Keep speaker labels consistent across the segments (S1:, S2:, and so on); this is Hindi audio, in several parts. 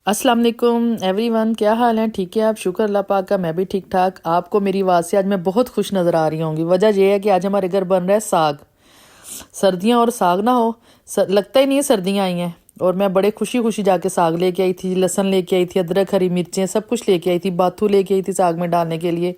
S1: अस्सलाम वालेकुम एवरीवन, क्या हाल है? ठीक है आप? शुक्र अल्लाह पाक का, मैं भी ठीक ठाक। आपको मेरी आवाज़ से आज मैं बहुत खुश नज़र आ रही होंगी। वजह यह है कि आज हमारे घर बन रहा है साग। सर्दियाँ और साग ना हो लगता ही नहीं है सर्दियाँ आई हैं। और मैं बड़े खुशी खुशी जाके साग लेके आई थी, लहसुन लेके आई थी, अदरक, हरी मिर्चें सब कुछ लेके आई थी, बाथू लेके आई थी साग में डालने के लिए।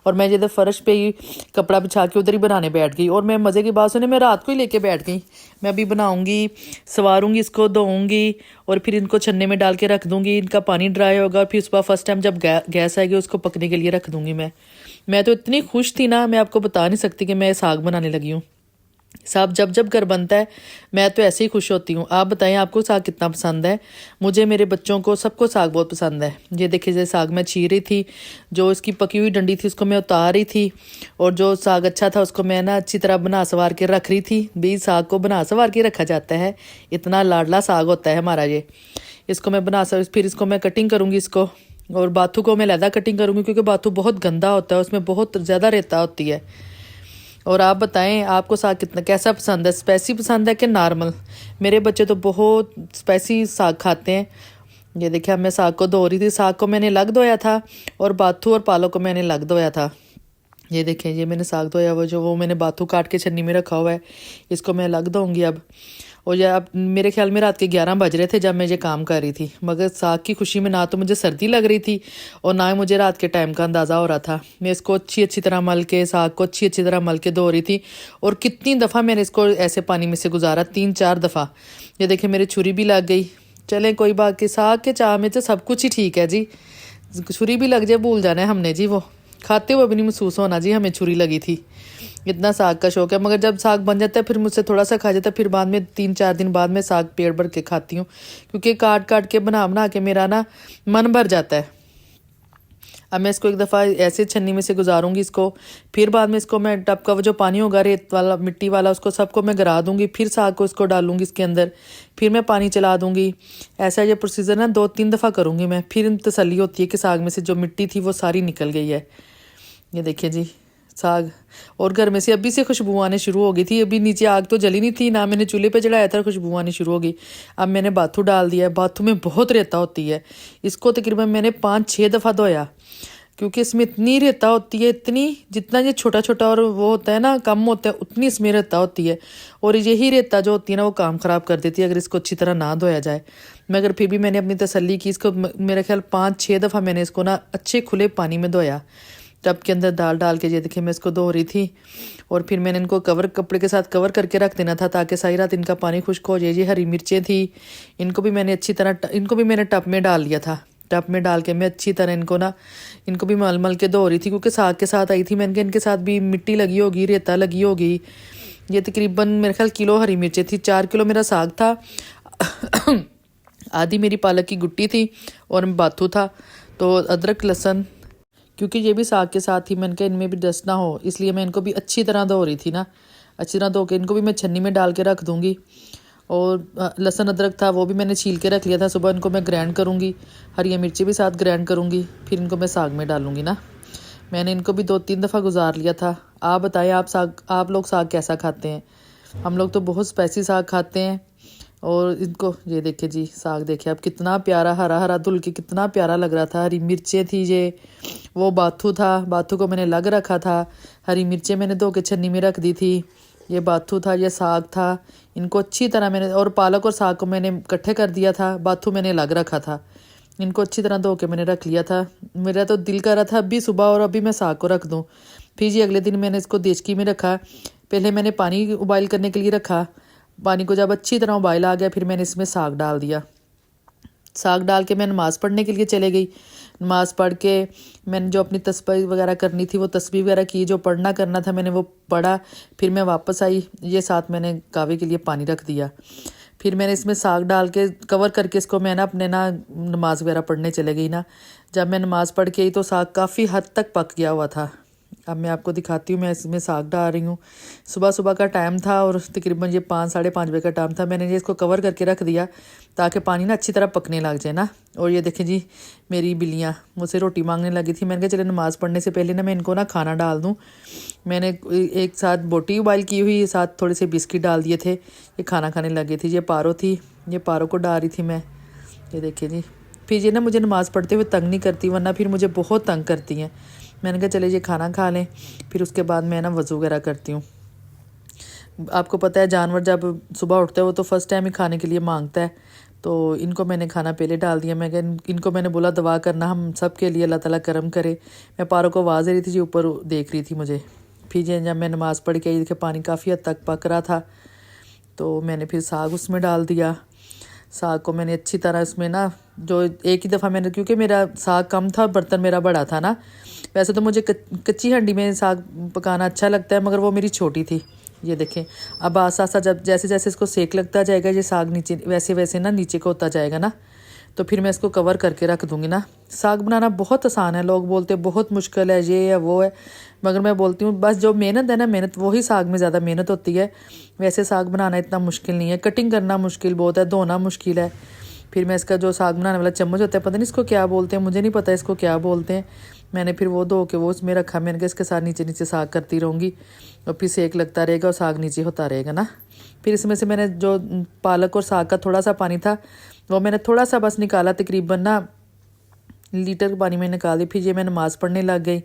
S1: और मैं जिधर फर्श पे ही कपड़ा बिछा के उधर ही बनाने बैठ गई। और मैं मज़े की बात सुने, मैं रात को ही लेके बैठ गई। मैं अभी बनाऊंगी, सवारूंगी, इसको धोऊंगी और फिर इनको छन्ने में डाल के रख दूंगी। इनका पानी ड्राई होगा, फिर सुबह फर्स्ट टाइम जब गैस आएगी उसको पकने के लिए रख दूंगी। मैं तो इतनी खुश थी ना, मैं आपको बता नहीं सकती कि मैं साग बनाने लगी हूँ। साग जब जब घर बनता है मैं तो ऐसे ही खुश होती हूँ। आप बताएं आपको साग कितना पसंद है? मुझे, मेरे बच्चों को, सबको साग बहुत पसंद है। ये देखिए, जैसे साग मैं चीर रही थी, जो इसकी पकी हुई डंडी थी उसको मैं उतार रही थी, और जो साग अच्छा था उसको मैं ना अच्छी तरह बना सवार के रख रही थी। भी साग को बना सवार के रखा जाता है, इतना लाडला साग होता है हमारा ये। इसको मैं फिर इसको मैं कटिंग करूँगी इसको, और बाथू को मैं लहदा कटिंग करूँगी क्योंकि बाथू बहुत गंदा होता है, उसमें बहुत ज़्यादा रेता होती है। और आप बताएं आपको साग कितना कैसा पसंद है? स्पाइसी पसंद है कि नॉर्मल? मेरे बच्चे तो बहुत स्पाइसी साग खाते हैं। ये देखिए, अब मैं साग को धो रही थी। साग को मैंने अलग धोया था और बाथू और पालक को मैंने अलग धोया था। ये देखें, ये मैंने साग धोया वो मैंने बाथू काट के छन्नी में रखा हुआ है, इसको मैं अलग धोऊंगी अब। और ये अब मेरे ख्याल में रात के 11 बज रहे थे जब मैं ये काम कर रही थी, मगर साग की खुशी में ना तो मुझे सर्दी लग रही थी और ना ही मुझे रात के टाइम का अंदाज़ा हो रहा था। मैं इसको अच्छी तरह मल के, साग को अच्छी तरह मल के धो रही थी। और कितनी दफ़ा मैंने इसको ऐसे पानी में से गुजारा, 3-4 दफ़ा। ये देखिए, मेरी छुरी भी लग गई। चलें कोई बात की, साग के चाह में तो सब कुछ ही ठीक है जी। छुरी भी लग जाए भूल जाना है हमने जी, वो खाते हुए भी नहीं महसूस होना जी हमें छुरी लगी थी। इतना साग का शौक है, मगर जब साग बन जाता है फिर मुझसे थोड़ा सा खा जाता है, फिर बाद में 3-4 दिन बाद में साग पेट भर के खाती हूँ, क्योंकि काट काट के बना बना के मेरा ना मन भर जाता है। अब मैं इसको एक दफ़ा ऐसे छन्नी में से गुजारूंगी इसको, फिर बाद में इसको मैं टब का जो पानी होगा रेत वाला, मिट्टी वाला, उसको सबको मैं गिरा दूंगी, फिर साग को इसको डालूंगी इसके अंदर, फिर मैं पानी चला दूंगी। ऐसा ये प्रोसीजर ना 2-3 दफ़ा करूंगी मैं, फिर तसल्ली होती है कि साग में से जो मिट्टी थी वो सारी निकल गई है। ये देखिए जी साग, और घर में से अभी से खुशबू आने शुरू हो गई थी। अभी नीचे आग तो जली नहीं थी ना, मैंने चूल्हे पे चढ़ाया था, खुशबू आनी शुरू हो गई। अब मैंने बाथू डाल दिया है। बाथू में बहुत रेता होती है, इसको तकरीबन मैंने 5-6 दफ़ा धोया, क्योंकि इसमें इतनी रेता होती है, इतनी, जितना ये छोटा छोटा और वो होता है ना कम होता है, उतनी इसमें रेता होती है। और यही रेता जो होती है ना वो काम ख़राब कर देती है अगर इसको अच्छी तरह ना धोया जाए। मगर फिर भी मैंने अपनी तसल्ली की, इसको मेरा ख्याल 5-6 दफ़ा मैंने इसको ना अच्छे खुले पानी में धोया, टब के अंदर दाल डाल के। ये देखिए, मैं इसको धो रही थी, और फिर मैंने इनको कपड़े के साथ कवर करके रख देना था ताकि सारी रात इनका पानी खुश्क हो जाए। ये हरी मिर्चें थी, इनको भी मैंने अच्छी तरह टब में डाल लिया था। टब में डाल के मैं अच्छी तरह इनको भी मल मल के धो रही थी, क्योंकि साग के साथ आई थी। मैंने कहा इनके साथ भी मिट्टी लगी होगी, रेता लगी होगी। ये तकरीबन मेरे ख्याल किलो हरी मिर्चें थी, 4 किलो मेरा साग था। आधी मेरी पालक की गुट्टी थी और बाथू था, तो अदरक लहसुन, क्योंकि ये भी साग के साथ ही मैंने कहा इनमें भी डस्ट ना हो, इसलिए मैं इनको भी अच्छी तरह धो रही थी ना। अच्छी तरह धो के इनको भी मैं छन्नी में डाल के रख दूँगी। और लहसुन अदरक था वो भी मैंने छील के रख लिया था, सुबह इनको मैं ग्राइंड करूँगी, हरी मिर्ची भी साथ ग्राइंड करूँगी, फिर इनको मैं साग में डालूँगी ना। मैंने इनको भी 2-3 दफ़ा गुजार लिया था। आप बताएं आप लोग साग कैसा खाते हैं? हम लोग तो बहुत स्पाइसी साग खाते हैं। और इनको ये देखिए जी, साग देखिए अब कितना प्यारा हरा हरा धुल के कितना प्यारा लग रहा था। हरी मिर्चें थी, ये वो बाथू था, बाथू को मैंने लग रखा था, हरी मिर्चें मैंने धो के छन्नी में रख दी थी, ये बाथू था, ये साग था। इनको अच्छी तरह मैंने, और पालक और साग को मैंने इकट्ठे कर दिया था, बाथू मैंने लग रखा था। इनको अच्छी तरह धो के मैंने रख लिया था। मेरा तो दिल कर रहा था अभी सुबह और अभी मैं साग को रख दूँ। फिर जी अगले दिन मैंने इसको देचकी में रखा। पहले मैंने पानी उबाइल करने के लिए रखा, पानी को जब अच्छी तरह उबाइल आ गया फिर मैंने इसमें साग डाल दिया। साग डाल के मैं नमाज़ पढ़ने के लिए चले गई। नमाज़ पढ़ के मैंने जो अपनी तस्बीह वगैरह करनी थी वो तस्बीह वगैरह की, जो पढ़ना करना था मैंने वो पढ़ा। फिर मैं वापस आई, ये साथ मैंने कावे के लिए पानी रख दिया। फिर मैंने इसमें साग डाल के कवर करके इसको मैं ना अपने ना नमाज़ वगैरह पढ़ने चले गई ना। जब मैं नमाज़ पढ़ के आई तो साग काफ़ी हद तक पक गया हुआ था। अब मैं आपको दिखाती हूँ, मैं इसमें साग डाल रही हूँ। सुबह सुबह का टाइम था और तकरीबन ये 5-5:30 बजे का टाइम था। मैंने ये इसको कवर करके रख दिया ताकि पानी ना अच्छी तरह पकने लग जाए ना। और ये देखें जी, मेरी बिल्लियाँ मुझसे रोटी मांगने लगी थी। मैंने कहा चले नमाज़ पढ़ने से पहले ना मैं इनको ना खाना डाल दूँ। मैंने एक साथ बोटी उबाइल की हुई, साथ थोड़े से बिस्किट डाल दिए थे, ये खाना खाने लगी थी। ये पारो थी, ये पारो को डाल रही थी मैं। ये देखिए जी, फिर ये ना मुझे नमाज़ पढ़ते हुए तंग नहीं करती, वरना फिर मुझे बहुत तंग करती हैं। मैंने कहा चले ये खाना खा लें, फिर उसके बाद मैं ना वज़ू वगैरह करती हूँ। आपको पता है जानवर जब सुबह उठता है वो तो फर्स्ट टाइम ही खाने के लिए मांगता है, तो इनको मैंने खाना पहले डाल दिया। मैं इनको मैंने बोला दुआ करना हम सब के लिए, अल्लाह ताला करम करे। मैं पारों को आवाज़ दे रही थी जी, ऊपर देख रही थी मुझे। फिर जब मैं नमाज़ पढ़ के आई, देखिए पानी काफ़ी हद तक पक रहा था, तो मैंने फिर साग उसमें डाल दिया। साग को मैंने अच्छी तरह उसमें ना, जो एक ही दफ़ा मैंने, क्योंकि मेरा साग कम था, बर्तन मेरा बड़ा था ना। वैसे तो मुझे कच्ची हंडी में साग पकाना अच्छा लगता है, मगर वो मेरी छोटी थी। ये देखें, अब आसा आसा जब जैसे जैसे इसको सेक लगता जाएगा, ये साग नीचे वैसे वैसे ना नीचे को होता जाएगा ना, तो फिर मैं इसको कवर करके रख दूँगी ना। साग बनाना बहुत आसान है, लोग बोलते बहुत मुश्किल है, ये है वो है, मगर मैं बोलती हूँ बस जो मेहनत है ना, मेहनत वही साग में ज़्यादा मेहनत होती है। वैसे साग बनाना इतना मुश्किल नहीं है, कटिंग करना मुश्किल बहुत है, धोना मुश्किल है। फिर मैं इसका जो साग बनाने वाला चम्मच होता है, पता नहीं इसको क्या बोलते हैं, मुझे नहीं पता इसको क्या बोलते हैं। मैंने फिर वो धो के वो उसमें रखा। मैंने कहा इसके साथ नीचे नीचे साग करती रहूँगी, और फिर सेक लगता रहेगा और साग नीचे होता रहेगा ना। फिर इसमें से मैंने जो पालक और साग का थोड़ा सा पानी था, वो मैंने थोड़ा सा बस निकाला, तकरीबन ना लीटर पानी में निकाल दी। फिर ये मैं नमाज़ पढ़ने लग गई।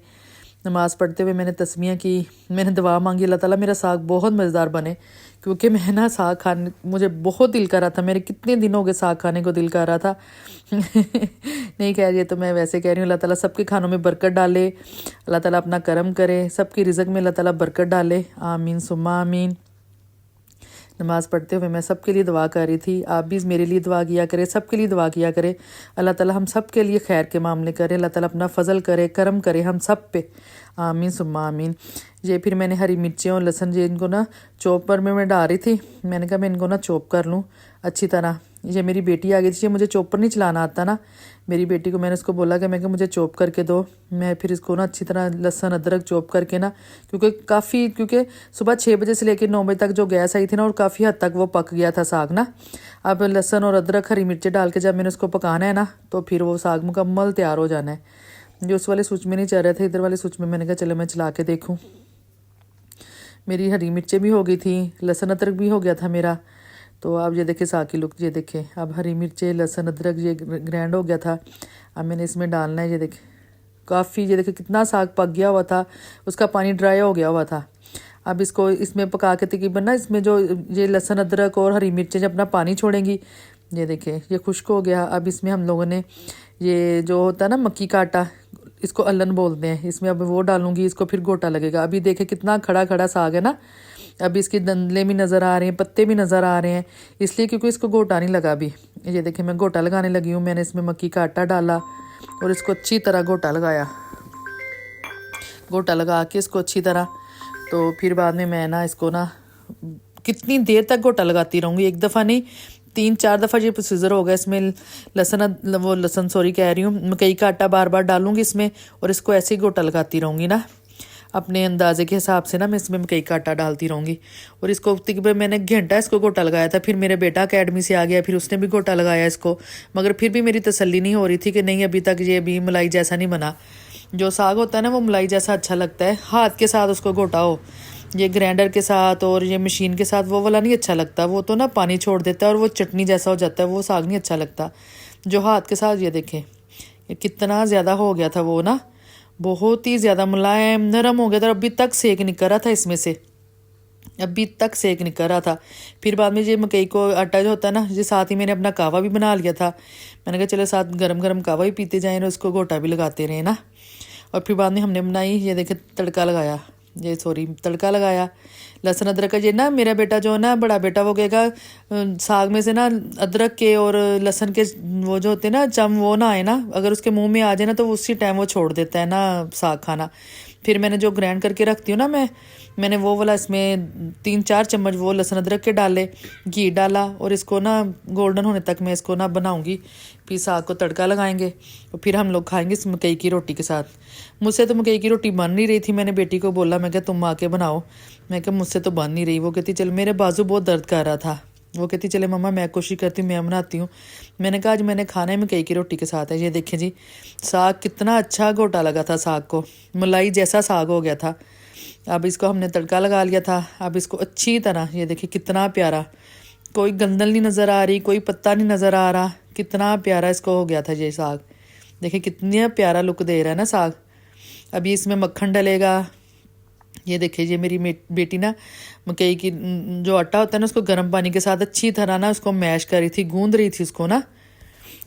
S1: नमाज़ पढ़ते हुए मैंने तस्मीयाँ की, मैंने दुआ मांगी अल्लाह ताला मेरा साग बहुत मज़ेदार बने, क्योंकि मैं ना साग खाने मुझे बहुत दिल कर रहा था। मेरे कितने दिन हो गए साग खाने को दिल कर रहा था। नहीं कह रही, तो मैं वैसे कह रही हूँ, अल्लाह ताला सबके खानों में बरकत डाले, अल्लाह ताला अपना करम करे, सबकी रिज़्क़ में अल्लाह ताला बरकत डाले, आमीन सुम्मा आमीन। नमाज़ पढ़ते हुए मैं सबके लिए दुआ कर रही थी। आप भी मेरे लिए दुआ किया करें, सबके लिए दुआ किया करें। अल्लाह ताला हम सब के लिए खैर के मामले करे, अल्लाह ताला अपना फ़ज़ल करे, करम करे हम सब पे, आमीन सुम्मा आमीन। ये फिर मैंने हरी मिर्चें और लहसुन ये इनको ना चॉपर में मैं डाल रही थी। मैंने कहा मैं इनको ना चॉप कर लूँ अच्छी तरह। ये मेरी बेटी आ गई थी, ये मुझे चॉपर नहीं चलाना आता ना। मेरी बेटी को मैंने उसको बोला कि मैं मुझे चॉप करके दो। मैं फिर इसको ना अच्छी तरह लहसुन अदरक चॉप करके ना, क्योंकि सुबह 6 बजे से लेकर 9 बजे तक जो गैस आई थी ना, और काफ़ी हद तक वो पक गया था साग ना। अब लहसुन और अदरक हरी मिर्चें डाल के जब मैंने उसको पकाना है ना, तो फिर वो साग मुकम्मल तैयार हो जाना है। जो उस वाले स्विच में नहीं चल रहे थे, इधर वाले स्विच में मैंने कहा चलो मैं चला के देखूँ। मेरी हरी मिर्चें भी हो गई थी, लहसुन अदरक भी हो गया था मेरा। तो अब ये देखे साग की लुक, ये देखे अब हरी मिर्चें लहसुन अदरक ये ग्रैंड हो गया था। अब मैंने इसमें डालना है, ये देखे काफ़ी, ये देखे कितना साग पक गया हुआ था, उसका पानी ड्राई हो गया हुआ था। अब इसको इसमें पका के तकरीबन ना, इसमें जो ये लहसुन अदरक और हरी मिर्चें जब अपना पानी छोड़ेंगी, ये देखें ये खुश्क हो गया। अब इसमें हम लोगों ने ये जो होता है ना मक्की का आटा, इसको अल्लन बोलते हैं, इसमें अब वो डालूंगी, इसको फिर गोटा लगेगा। अभी देखे कितना खड़ा खड़ा साग है ना, अभी इसकी दंदले भी नज़र आ रहे हैं, पत्ते भी नज़र आ रहे हैं, इसलिए क्योंकि इसको गोटा नहीं लगा अभी। ये देखें मैं गोटा लगाने लगी हूँ। मैंने इसमें मक्की का आटा डाला और इसको अच्छी तरह गोटा लगाया। गोटा लगा के इसको अच्छी तरह, तो फिर बाद में मैं ना इसको ना कितनी देर तक गोटा लगाती रहूँगी, एक दफ़ा नहीं 3-4 दफ़ा ये प्रोसीजर होगा। इसमें लहसुन सॉरी कह रही हूँ, मकई का आटा बार बार डालूंगी इसमें, और इसको ऐसे ही गोटा लगाती रहूँगी ना, अपने अंदाजे के हिसाब से ना मैं इसमें मकई का आटा डालती रहूँगी। और इसको तकरीबन मैंने घंटा इसको गोटा लगाया था। फिर मेरे बेटा अकेडमी से आ गया, फिर उसने भी गोटा लगाया इसको, मगर फिर भी मेरी तसल्ली नहीं हो रही थी कि नहीं अभी तक ये भी मलाई जैसा नहीं बना। जो साग होता है ना वो मलाई जैसा अच्छा लगता है, हाथ के साथ उसको घोटा हो। ये ग्राइंडर के साथ और ये मशीन के साथ वो वाला नहीं अच्छा लगता, वो तो ना पानी छोड़ देता है और वो चटनी जैसा हो जाता है, वो साग नहीं अच्छा लगता। जो हाथ के साथ, ये देखें ये कितना ज़्यादा हो गया था, वो ना बहुत ही ज़्यादा मुलायम नरम हो गया था। अभी तक सेक निकल रहा था इसमें से, अभी तक सेक निकल रहा था। फिर बाद में ये मकई को आटा जो होता है ना, ये साथ ही मैंने अपना कावा भी बना लिया था। मैंने कहा चलो साथ गरम गरम कावा भी पीते जाएँ और उसको गोटा भी लगाते रहे ना। और फिर बाद में हमने बनाई, ये देखे तड़का लगाया, तड़का लगाया लहसुन अदरक का। ये ना मेरा बेटा जो है ना, बड़ा बेटा, वो कहेगा साग में से ना अदरक के और लहसुन के वो जो होते हैं ना चम, वो ना आए ना, अगर उसके मुंह में आ जाए ना तो उसी टाइम वो छोड़ देता है ना साग खाना। फिर मैंने जो ग्राइंड करके रखती हूँ ना मैंने वो वाला इसमें 3-4 चम्मच वो लहसुन अदरक के डाले, घी डाला, और इसको ना गोल्डन होने तक मैं इसको ना बनाऊंगी। फिर साग को तड़का लगाएंगे और फिर हम लोग खाएंगे इस मकई की रोटी के साथ। मुझसे तो मकई की रोटी बन नहीं रही थी, मैंने बेटी को बोला, मैं क्या तुम आके बनाओ। मैं क्या मुझसे तो बन नहीं रही। वो कहती चल, मेरे बाजू बहुत दर्द कर रहा था, वो कहती चले मम्मा मैं कोशिश करती हूँ, मैं बनाती हूँ। मैंने कहा आज मैंने खाना है मकई की रोटी के साथ है। ये देखें जी साग कितना अच्छा गोटा लगा था, साग को मलाई जैसा साग हो गया था। अब इसको हमने तड़का लगा लिया था। अब इसको अच्छी तरह, ये देखिए कितना प्यारा कोई गंदल नहीं नज़र आ रही, कोई पत्ता नहीं नज़र आ रहा। कितना प्यारा इसको हो गया था ये साग। देखिए कितना प्यारा लुक दे रहा है ना साग। अभी इसमें मक्खन डलेगा। ये देखिए ये मेरी बेटी ना मकई की जो आटा होता है ना उसको गर्म पानी के साथ अच्छी तरह ना उसको मैश कर रही थी, गूंद रही थी उसको ना।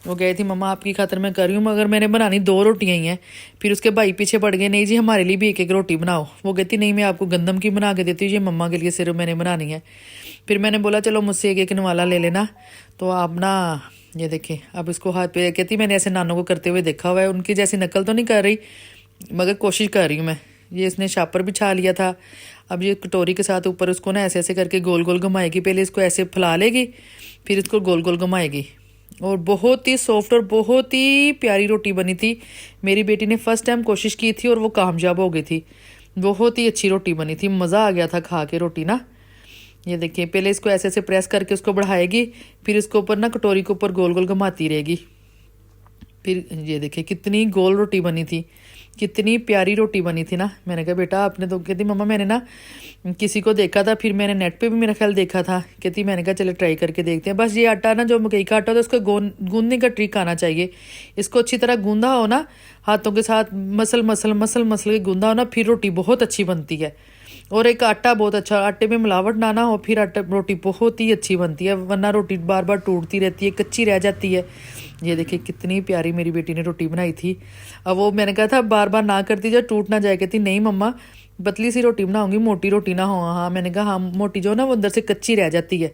S1: वो गई थी मम्मा आपकी खातर मैं कर रही हूँ, मगर मैंने बनानी 2 रोटियां ही हैं। फिर उसके भाई पीछे पड़ गए, नहीं जी हमारे लिए भी एक एक रोटी बनाओ। वो कहती नहीं मैं आपको गंदम की बना के देती हूँ, ये मम्मा के लिए सिर्फ मैंने बनानी है। फिर मैंने बोला चलो मुझसे एक एक नवाला ले लेना। तो आप ना ये देखिए अब इसको हाथ पे कहती मैंने ऐसे नानों को करते हुए देखा हुआ है, उनकी जैसी नकल तो नहीं कर रही मगर कोशिश कर रही हूँ मैं। ये इसने शापर बिछा लिया था। अब ये कटोरी के साथ ऊपर उसको ना ऐसे ऐसे करके गोल गोल घुमाएगी। पहले इसको ऐसे फैला लेगी, फिर इसको गोल गोल घुमाएगी। और बहुत ही सॉफ्ट और बहुत ही प्यारी रोटी बनी थी। मेरी बेटी ने फर्स्ट टाइम कोशिश की थी और वो कामयाब हो गई थी। बहुत ही अच्छी रोटी बनी थी, मज़ा आ गया था खा के रोटी ना। ये देखिए पहले इसको ऐसे ऐसे प्रेस करके उसको बढ़ाएगी, फिर इसको ऊपर ना कटोरी के ऊपर गोल गोल घुमाती रहेगी। फिर ये देखिए कितनी गोल रोटी बनी थी, कितनी प्यारी रोटी बनी थी ना। मैंने कहा बेटा आपने तो, कहती मम्मा मैंने ना किसी को देखा था, फिर मैंने नेट पे भी मेरा ख्याल देखा था। कहती मैंने कहा चलो ट्राई करके देखते हैं। बस ये आटा ना जो मकई का आटा होता है उसको गूंदने का ट्रिक आना चाहिए। इसको अच्छी तरह गूंदा हो ना, हाथों के साथ मसल मसल मसल मसल के गूंदा हो ना, फिर रोटी बहुत अच्छी बनती है। और एक आटा बहुत अच्छा, आटे में मिलावट ना हो फिर आटा रोटी बहुत ही अच्छी बनती है, वरना रोटी बार बार टूटती रहती है, कच्ची रह जाती है। ये देखिए कितनी प्यारी मेरी बेटी ने रोटी बनाई थी। अब वो मैंने कहा था बार बार ना करती जो टूट ना जाए, कहती नहीं मम्मा पतली सी रोटी बनाऊंगी, मोटी रोटी ना हो। हाँ मैंने कहा हाँ मोटी जो ना वो अंदर से कच्ची रह जाती है।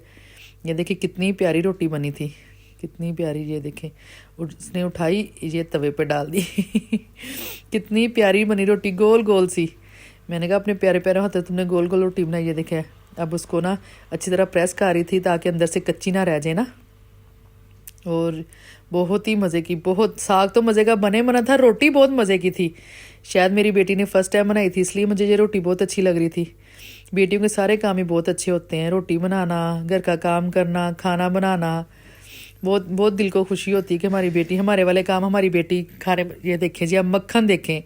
S1: ये देखिए कितनी प्यारी रोटी बनी थी, कितनी प्यारी। ये देखें उसने उठाई ये तवे पे डाल दी कितनी प्यारी बनी रोटी, गोल गोल सी। मैंने कहा अपने प्यारे प्यारे हाथों तुमने गोल गोल रोटी बनाई। ये देखे अब उसको ना अच्छी तरह प्रेस कर रही थी ताकि अंदर से कच्ची ना रह जाए ना। और बहुत ही मज़े की, बहुत साग तो मज़े का बने बना था, रोटी बहुत मज़े की थी। शायद मेरी बेटी ने फर्स्ट टाइम बनाई थी इसलिए मुझे ये रोटी बहुत अच्छी लग रही थी। बेटियों के सारे काम ही बहुत अच्छे होते हैं, रोटी बनाना, घर का काम करना, खाना बनाना, बहुत बहुत दिल को खुशी होती है कि हमारी बेटी हमारे वाले काम हमारी बेटी खाने। ये देखें जी अब मक्खन देखें,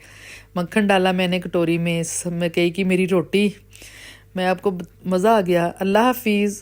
S1: मक्खन डाला मैंने कटोरी में, मकई की मेरी रोटी। मैं आपको मज़ा आ गया। अल्लाह हाफिज़।